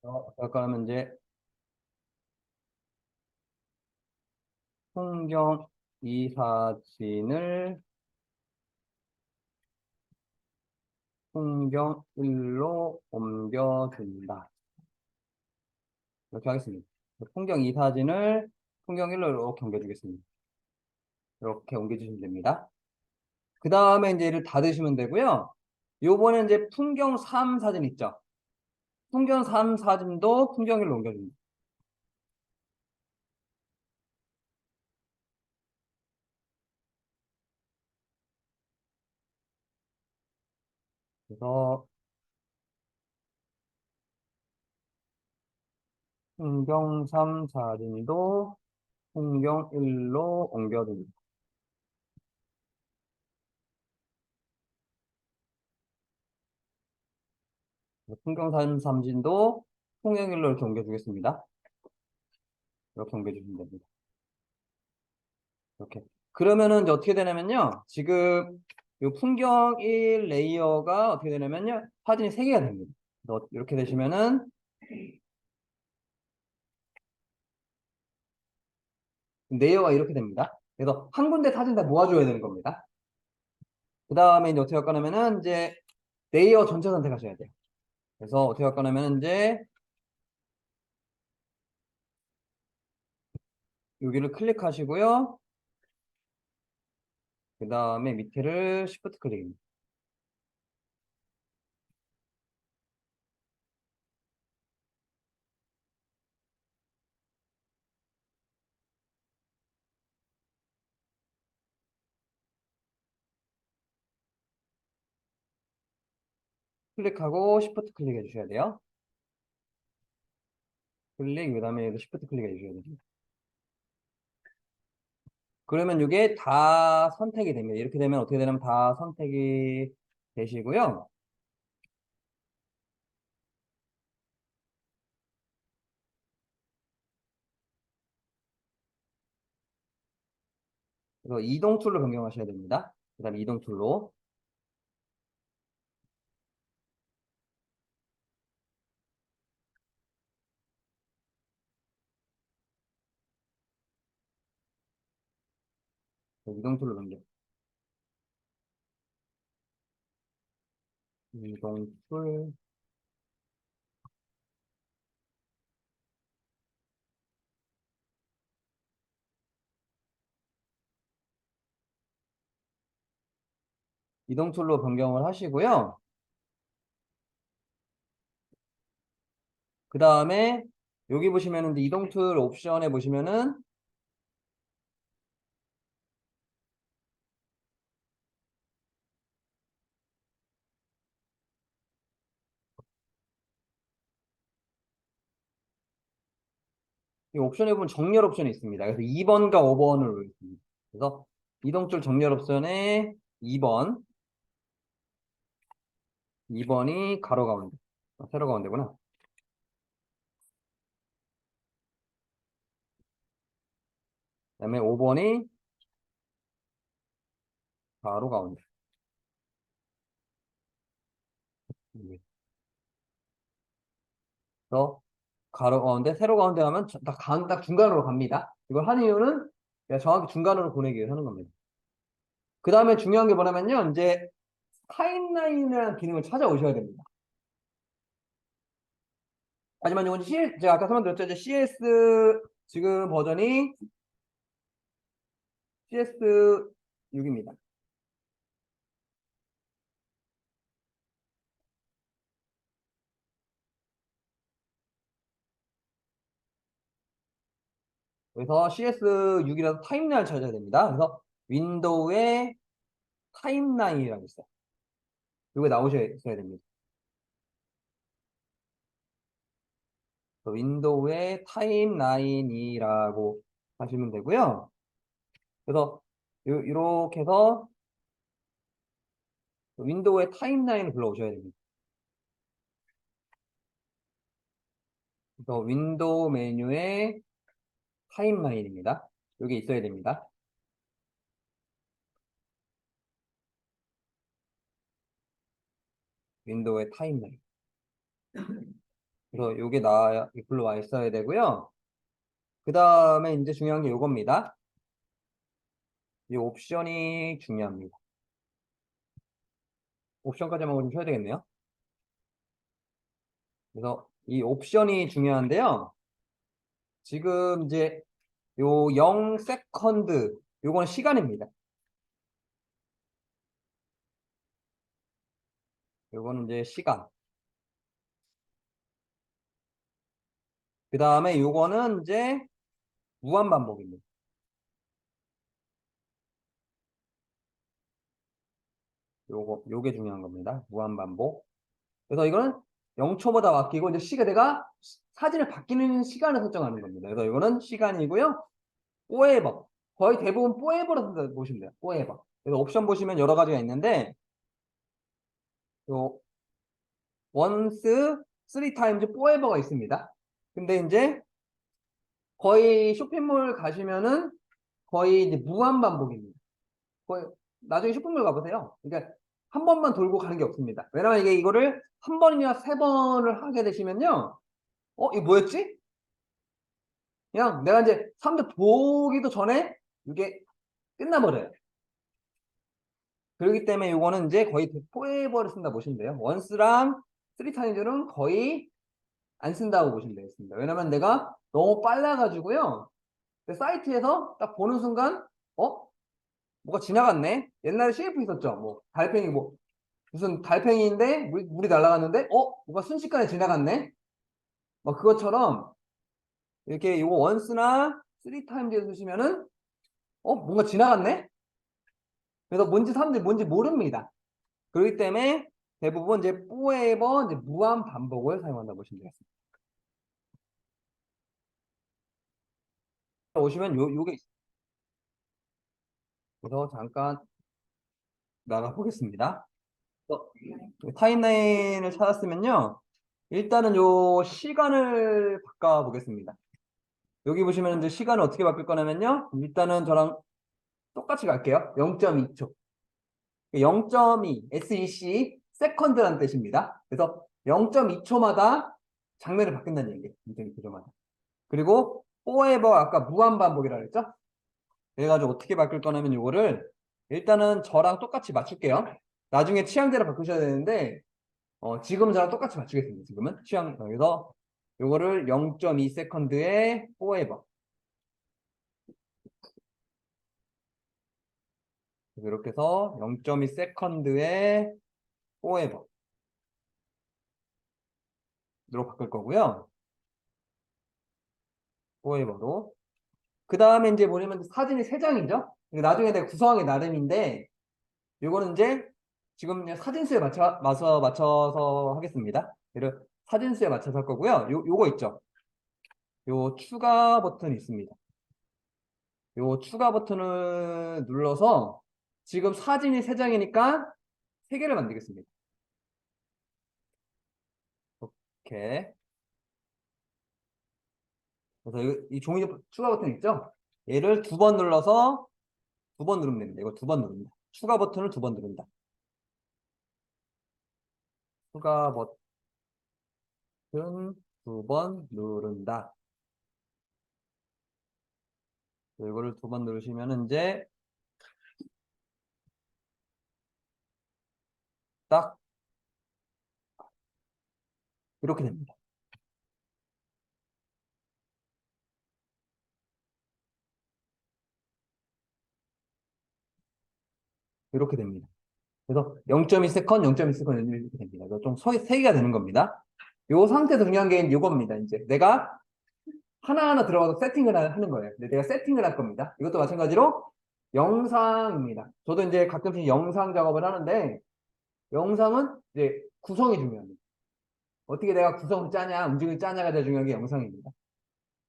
그러면 이제 풍경 이 사진을 풍경 1로 옮겨준다. 이렇게 하겠습니다. 풍경 이 사진을 풍경 1로 이렇게 옮겨주겠습니다. 이렇게 옮겨주시면 됩니다. 그 다음에 이제 얘를 닫으시면 되고요. 요번에 이제 풍경 3 사진 있죠? 풍경 3 사진도 풍경 1로 옮겨줍니다. 그래서 풍경 3 사진도 풍경 1로 옮겨줍니다. 풍경 3 사진도 풍경 1로 이렇게 옮겨주겠습니다. 이렇게 옮겨주시면 됩니다. 이렇게. 그러면은 이제 어떻게 되냐면요. 지금 이 풍경 1 레이어가 어떻게 되냐면요. 사진이 3개가 됩니다. 이렇게 되시면은 레이어가 이렇게 됩니다. 그래서 한 군데 사진 다 모아줘야 되는 겁니다. 그 다음에 이제 어떻게 할 거냐면은 이제 레이어 전체 선택하셔야 돼요. 그래서 어떻게 할 거냐면은 이제 여기를 클릭하시고요. 그 다음에 밑에를 Shift 클릭입니다. 클릭하고 Shift 클릭해 주셔야 돼요. 클릭, 그 다음에 Shift 클릭해 주셔야 됩니다. 그러면 이게 다 선택이 됩니다. 이렇게 되면 어떻게 되냐면 다 선택이 되시고요. 그래서 이동 툴로 변경하셔야 됩니다. 그 다음에 이동 툴로. 이동 툴로 변경. 이동 툴. 이동 툴로 변경을 하시고요. 그 다음에 여기 보시면은 이제 이동 툴 옵션에 보시면은 이 옵션에 보면 정렬 옵션이 있습니다. 그래서 2번과 5번을 누르겠습니다. 그래서 이동 툴 정렬 옵션에 2번, 2번이 가로 가운데, 세로 가운데구나. 그다음에 5번이 가로 가운데. 그래서 가로 가운데, 세로 가운데 하면 딱 중간으로 갑니다. 이걸 하는 이유는 그냥 정확히 중간으로 보내기 위해서 하는 겁니다. 그 다음에 중요한 게 뭐냐면요. 이제 타임라인이라는 기능을 찾아오셔야 됩니다. 하지만 이건 제가 아까 설명드렸죠. 이제 CS 지금 버전이 CS6입니다. 그래서 CS6이라서 타임라인을 찾아야 됩니다. 그래서 윈도우에 타임라인이라고 있어요. 이거 나오셔야 됩니다. 윈도우에 타임라인이라고 하시면 되고요. 그래서 이렇게 해서 윈도우의 타임라인을 불러오셔야 됩니다. 그래서 윈도우 메뉴에 타임라인입니다. 여기 있어야 됩니다. 윈도우의 타임라인. 그래서 요게 글로 와 있어야 되고요. 그 다음에 이제 중요한 게 요겁니다. 이 옵션이 중요합니다. 옵션까지만 좀 쳐야 되겠네요. 그래서 이 옵션이 중요한데요. 지금 이제 요 0 세컨드 요건 시간입니다. 요거는 이제 시간. 그 다음에 요거는 이제 무한 반복입니다. 요게 중요한 겁니다. 무한 반복. 그래서 이거는 0초보다 바뀌고 이제 내가 사진을 바뀌는 시간을 설정하는 겁니다. 그래서 이거는 시간이고요. forever. 거의 대부분 forever로 보시면 돼요. forever. 그래서 옵션 보시면 여러 가지가 있는데 요 once, three times, forever가 있습니다. 근데 이제 거의 쇼핑몰 가시면은 거의 이제 무한 반복입니다. 거의 나중에 쇼핑몰 가보세요. 그러니까 한 번만 돌고 가는 게 없습니다. 왜냐면 이거를 한 번이나 세 번을 하게 되시면요. 이거 뭐였지? 그냥 내가 이제 사람들 보기도 전에 이게 끝나버려요. 그렇기 때문에 이거는 이제 거의 포에버를 쓴다 보시면 돼요. 원스랑 쓰리 타임즈는 거의 안 쓴다고 보시면 되겠습니다. 왜냐면 내가 너무 빨라가지고요. 사이트에서 딱 보는 순간, 뭐가 지나갔네? 옛날에 CF 있었죠? 뭐, 달팽이 무슨 달팽이인데 물이 날아갔는데, 뭐가 순식간에 지나갔네? 뭐, 그것처럼 이렇게 요거 원스나 쓰리 타임즈에 쓰시면은, 뭔가 지나갔네? 그래서 사람들이 뭔지 모릅니다. 그렇기 때문에 대부분 이제 forever 이제 무한 반복을 사용한다고 보시면 되겠습니다. 오시면 요게 있어요. 그래서 잠깐 나가 보겠습니다. 타임라인을 찾았으면요. 일단은 요 시간을 바꿔 보겠습니다. 여기 보시면 이제 시간을 어떻게 바꿀 거냐면요. 일단은 저랑 똑같이 갈게요. 0.2초. 0.2, SEC, 세컨드라는 뜻입니다. 그래서 0.2초마다 장면을 바꾼다는 얘기예요. 0.2초마다. 그리고 forever 아까 무한 반복이라고 했죠? 그래가지고 어떻게 바꿀 거냐면 이거를 일단은 저랑 똑같이 맞출게요. 나중에 취향대로 바꾸셔야 되는데 지금 저랑 똑같이 맞추겠습니다. 지금은 취향 그래서 요거를 0.2 세컨드에 forever 이렇게 해서 0.2 세컨드에 forever 로 바꿀 거고요. forever로 그 다음에 이제 뭐냐면 사진이 3장이죠. 나중에 내가 구성하기 나름인데 요거는 이제 지금 사진수에 맞춰서 하겠습니다. 얘를 사진수에 맞춰서 할 거고요. 요거 있죠. 요 추가 버튼이 있습니다. 요 추가 버튼을 눌러서 지금 사진이 3장이니까 3개를 만들겠습니다. 이렇게. 그래서 이 종이 추가 버튼 있죠? 얘를 2번 눌러서 2번 누르면 됩니다. 이거 2번 누릅니다. 추가 버튼을 2번 누른다. 추가 버튼 2번 누른다. 이거를 2번 누르시면 이제 딱 이렇게 됩니다. 이렇게 됩니다. 그래서 0.2 세컨, 0.2 세컨 이렇게 됩니다. 그래서 좀 3개가 되는 겁니다. 요 상태에서 중요한 게 이겁니다. 이제 내가 하나하나 들어가서 세팅을 하는 거예요. 근데 내가 세팅을 할 겁니다. 이것도 마찬가지로 영상입니다. 저도 이제 가끔씩 영상 작업을 하는데 영상은 이제 구성이 중요합니다. 어떻게 내가 구성을 짜냐, 움직임을 짜냐가 제일 중요한 게 영상입니다.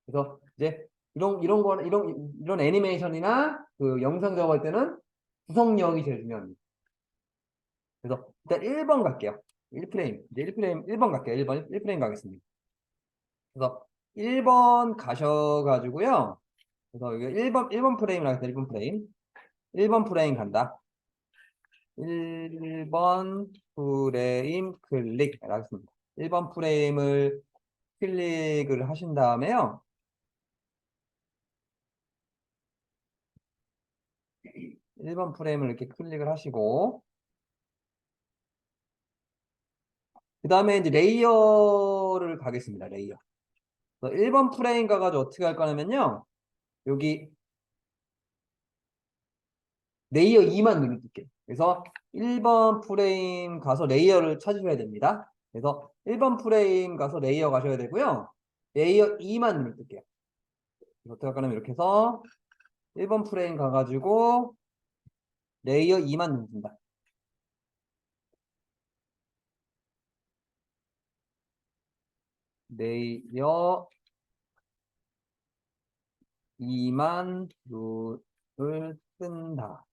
그래서 이제 이런 애니메이션이나 그 영상 작업할 때는 구성력이 제일 중요합니다. 그래서 일단 1번 갈게요. 1프레임. 이제 1프레임 1번 갈게요. 1프레임 가겠습니다. 그래서 1번 가셔가지고요. 그래서 여기 1번 프레임이라고 해서 1번 프레임. 1번 프레임 간다. 1번 프레임 클릭. 라고 했습니다. 1번 프레임을 클릭을 하신 다음에요. 1번 프레임을 이렇게 클릭을 하시고, 그 다음에 이제 레이어를 가겠습니다. 레이어. 1번 프레임 가가지고 어떻게 할 거냐면요. 여기 레이어 2만 누를게요. 그래서 1번 프레임 가서 레이어를 찾으셔야 됩니다. 그래서 1번 프레임 가서 레이어 가셔야 되고요. 레이어 2만 누를게요. 어떻게 할 거냐면 이렇게 해서 1번 프레임 가가지고 레이어 2만 누른다. 레이어 2만 눈을 뜬다.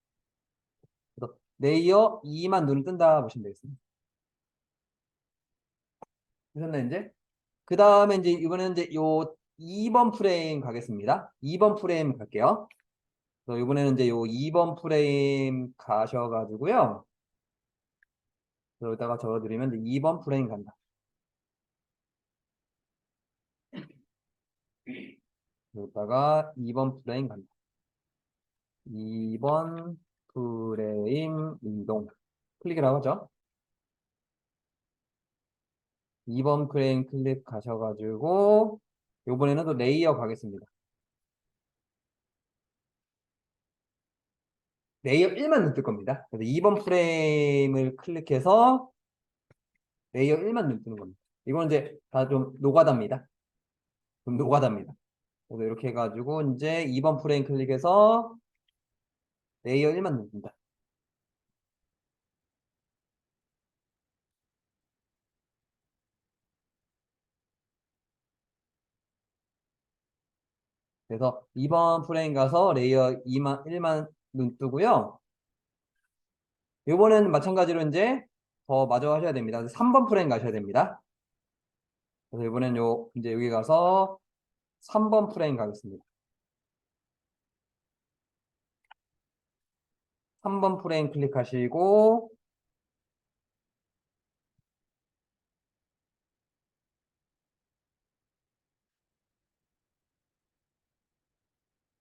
그래서 레이어 2만 눈을 뜬다 보시면 되겠습니다. 되셨나요, 이제? 그 다음에 이제 이번에는 이제 요 2번 프레임 가겠습니다. 2번 프레임 갈게요. 그래서 이번에는 이제 요 2번 프레임 가셔가지고요. 여기다가 적어드리면 이제 2번 프레임 간다. 여기다가 2번 프레임 간다. 2번 프레임 이동. 클릭이라고 하죠. 2번 프레임 클릭 가셔가지고 요번에는 또 레이어 가겠습니다. 레이어 1만 눈뜰 겁니다. 그래서 2번 프레임을 클릭해서 레이어 1만 눈뜨는 겁니다. 이건 이제 다 좀 노가다입니다. 좀 노가다입니다. 그래서 이렇게 해가지고 이제 2번 프레임 클릭해서 레이어 1만 눈뜬다. 그래서 2번 프레임 가서 레이어 1만 눈 뜨고요. 이번에는 마찬가지로 이제 더 마저 하셔야 됩니다. 3번 프레임 가셔야 됩니다. 그래서 이번엔 이제 여기 가서 3번 프레임 가겠습니다. 3번 프레임 클릭하시고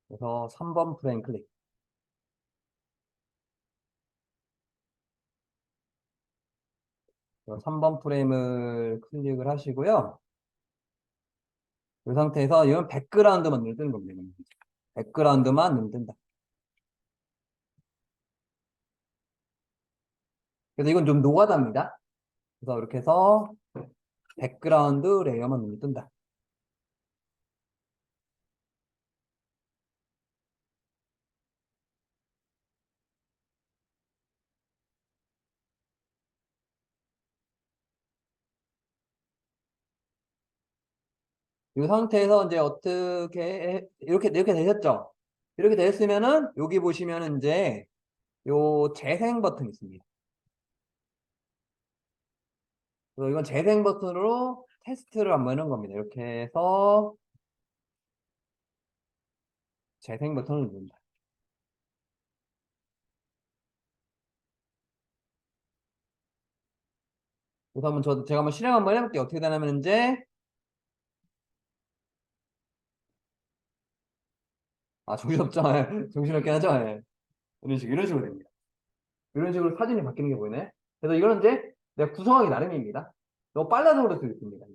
그래서 3번 프레임 클릭. 3번 프레임을 클릭을 하시고요. 이 상태에서 이건 백그라운드만 눈을 뜨는 겁니다. 백그라운드만 눈을 뜬다. 그래서 이건 좀 노가다입니다. 그래서 이렇게 해서 백그라운드 레이어만 눈을 뜬다. 이 상태에서 이제 이렇게 되셨죠? 이렇게 되셨으면은 여기 보시면은 이제 요 재생 버튼이 있습니다. 그래서 이건 재생 버튼으로 테스트를 한번 해놓은 겁니다. 이렇게 해서 재생 버튼을 누른다. 그래서 제가 한번 실행 한번 해볼게요. 어떻게 되냐면 이제 정신없죠? 정신없긴 하죠? 예. 이런 식으로 됩니다. 이런 식으로 사진이 바뀌는 게 보이네. 그래서 이거는 이제 내가 구성하기 나름입니다. 너무 빨라서 그럴 수도 있습니다.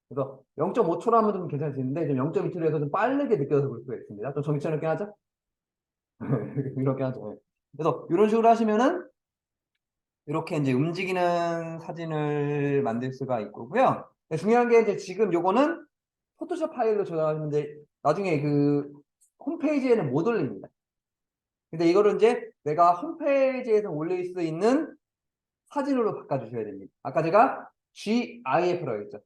그래서 0.5초로 하면 좀 괜찮을 수 있는데 지금 0.2초로 해서 좀 빠르게 느껴서 그럴 수가 있습니다. 좀 정신없긴 하죠? 이렇게 하죠. 예. 그래서 이런 식으로 하시면은 이렇게 이제 움직이는 사진을 만들 수가 있고요. 중요한 게 이제 지금 요거는 포토샵 파일로 저장하는데 나중에 그 홈페이지에는 못 올립니다. 근데 이거를 이제 내가 홈페이지에서 올릴 수 있는 사진으로 바꿔주셔야 됩니다. 아까 제가 GIF라고 했죠.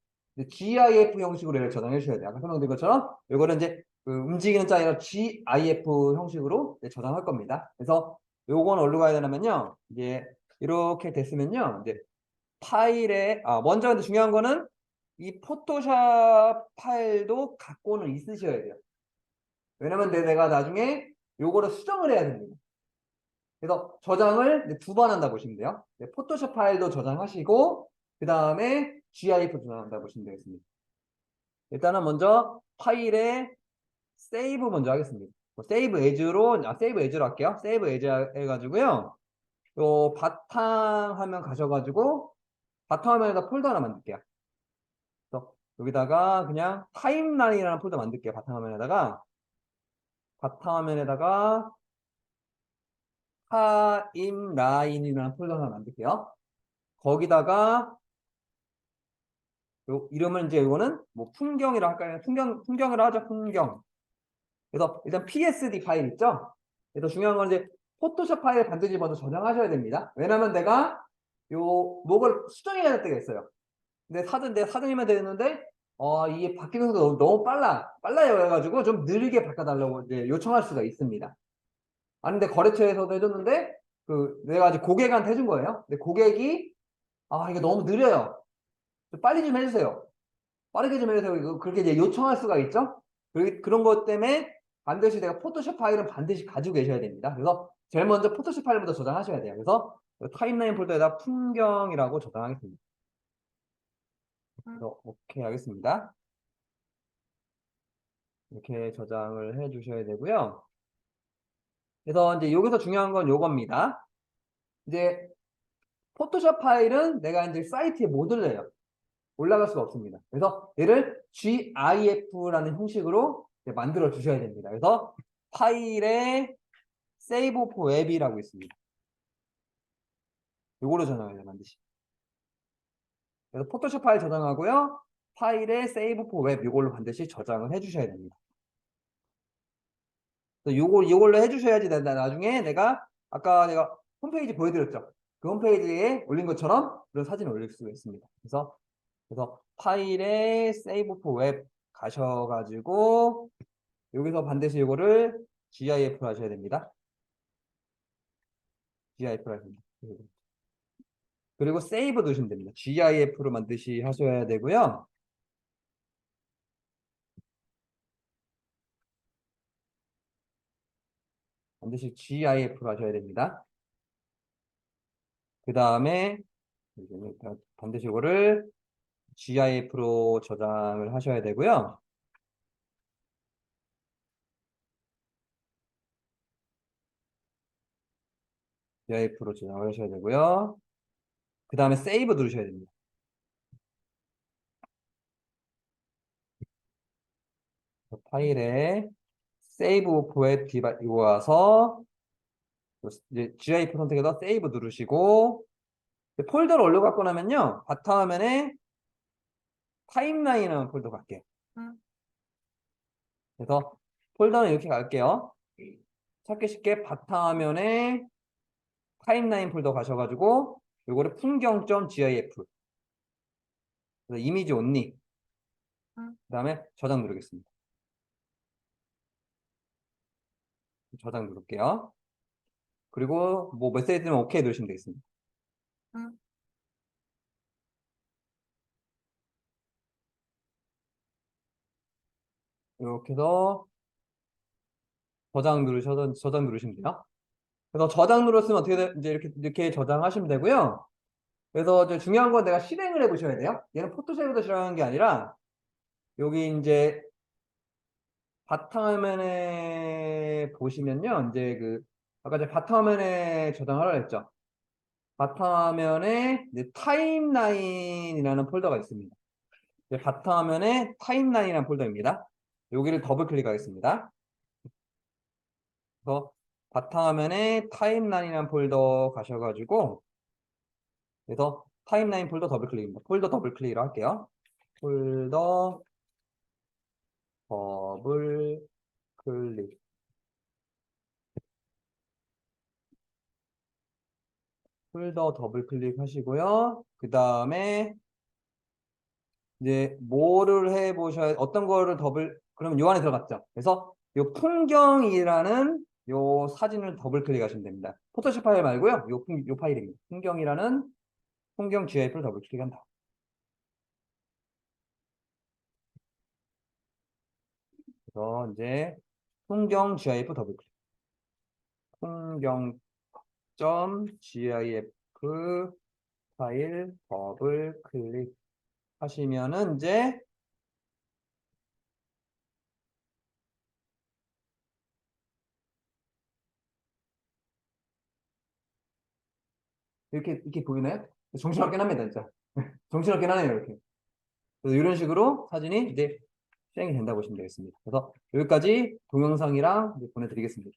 GIF 형식으로 이렇게 저장해 주셔야 돼요. 아까 설명드린 것처럼 이거는 이제 그 움직이는 짤이라 GIF 형식으로 저장할 겁니다. 그래서 요건 어디로 가야 되냐면요. 이제 이렇게 됐으면요. 이제 파일에 먼저 근데 중요한 거는 이 포토샵 파일도 갖고는 있으셔야 돼요. 왜냐면 내가 나중에 요거를 수정을 해야 됩니다. 그래서 저장을 2번 한다 보시면 돼요. 포토샵 파일도 저장하시고 그 다음에 GIF 저장한다 보시면 되겠습니다. 일단은 먼저 파일에 세이브 먼저 하겠습니다. 세이브 에즈로 할게요. 세이브 에즈 해가지고요. 요 바탕화면 가셔가지고 바탕화면에다 폴더 하나 만들게요. 그래서 여기다가 그냥 타임라인이라는 폴더 만들게요. 바탕화면에다가 타임라인이라는 폴더 하나 만들게요. 거기다가 요 이름은 이제 이거는 뭐 풍경이라 할까요? 풍경이라 하죠. 풍경. 그래서 일단 PSD 파일 있죠? 그래서 중요한 건 이제 포토샵 파일 반드시 먼저 저장하셔야 됩니다. 왜냐면 내가 요 뭐를 수정해야 될 때가 있어요. 근데 내 사전이면 되는데 이게 바뀌는 속도가 너무 빨라요 해가지고 좀 느리게 바꿔달라고 이제 요청할 수가 있습니다. 아닌데 거래처에서도 해줬는데 그 내가 아직 고객한테 해준 거예요. 근데 고객이 이게 너무 느려요. 빨리 좀 해주세요. 빠르게 좀 해주세요. 그렇게 이제 요청할 수가 있죠. 그런 것 때문에 반드시 내가 포토샵 파일은 반드시 가지고 계셔야 됩니다. 그래서 제일 먼저 포토샵 파일부터 저장하셔야 돼요. 그래서 타임라인 폴더에다 풍경이라고 저장하겠습니다. 그래서 오케이 하겠습니다. 이렇게 저장을 해 주셔야 되고요. 그래서 이제 여기서 중요한 건 요겁니다. 이제 포토샵 파일은 내가 이제 사이트에 못 올려요. 올라갈 수가 없습니다. 그래서 얘를 GIF라는 형식으로 만들어 주셔야 됩니다. 그래서 파일에 Save for Web이라고 있습니다. 요거로 저장을 해요, 반드시. 그래서 포토샵 파일 저장하고요. 파일에 Save for Web 요걸로 반드시 저장을 해 주셔야 됩니다. 요걸로 해주셔야지 나중에 아까 내가 홈페이지 보여드렸죠. 그 홈페이지에 올린 것처럼 이런 사진을 올릴 수가 있습니다. 그래서 파일에 Save for Web 가셔가지고 여기서 반드시 이거를 GIF로 하셔야 됩니다. GIF로 하셔야 됩니다. 그리고 Save 누르시면 됩니다. GIF로 반드시 하셔야 되고요. 반드시 GIF로 하셔야 됩니다. 그 다음에 반드시 이거를 GIF로 저장을 하셔야 되고요. GIF로 저장을 하셔야 되고요. 그 다음에 세이브 누르셔야 됩니다. 파일에 세이브 포에 이거 와서 이제 GIF 선택해서 세이브 누르시고 폴더를 올려갖고 나면요. 바탕화면에 타임라인이라는 폴더 갈게요. 그래서 폴더는 이렇게 갈게요. 찾기 쉽게 바탕화면에 타임라인 폴더 가셔가지고 요거를 풍경.gif 그래서 이미지 온리 그 다음에 저장 누르겠습니다. 저장 누를게요. 그리고 뭐 메시지 뜨면 오케이 누르시면 되겠습니다. 이렇게 해서 저장 누르시면 돼요. 그래서 저장 눌렀으면 어떻게 이제 이렇게 저장하시면 되고요. 그래서 이제 중요한 건 내가 실행을 해 보셔야 돼요. 얘는 포토샵에서 실행하는 게 아니라 여기 이제 바탕화면에 보시면요. 이제 아까 제가 바탕화면에 저장하라고 했죠. 바탕화면에 이제 타임라인이라는 폴더가 있습니다. 바탕화면에 타임라인이라는 폴더입니다. 여기를 더블 클릭하겠습니다. 그래서 바탕화면에 타임라인이라는 폴더 가셔가지고 그래서 타임라인 폴더 더블 클릭입니다. 폴더 더블 클릭을 할게요. 폴더 더블 클릭. 폴더 더블 클릭하시고요. 그 다음에 이제 뭐를 해보셔야 어떤 거를 그러면 요 안에 들어갔죠. 그래서 요 풍경이라는 요 사진을 더블 클릭하시면 됩니다. 포토샵 파일 말고요. 요 파일입니다. 풍경이라는 풍경 GIF를 더블 클릭한다. 그래서 이제 풍경 GIF 더블 클릭. 풍경.gif 파일 더블 클릭 하시면은 이제 이렇게 보이나요? 정신없긴 합니다, 진짜. 정신없긴 하네요, 이렇게. 그래서 이런 식으로 사진이 이제 실행이 된다고 보시면 되겠습니다. 그래서 여기까지 동영상이랑 이제 보내드리겠습니다.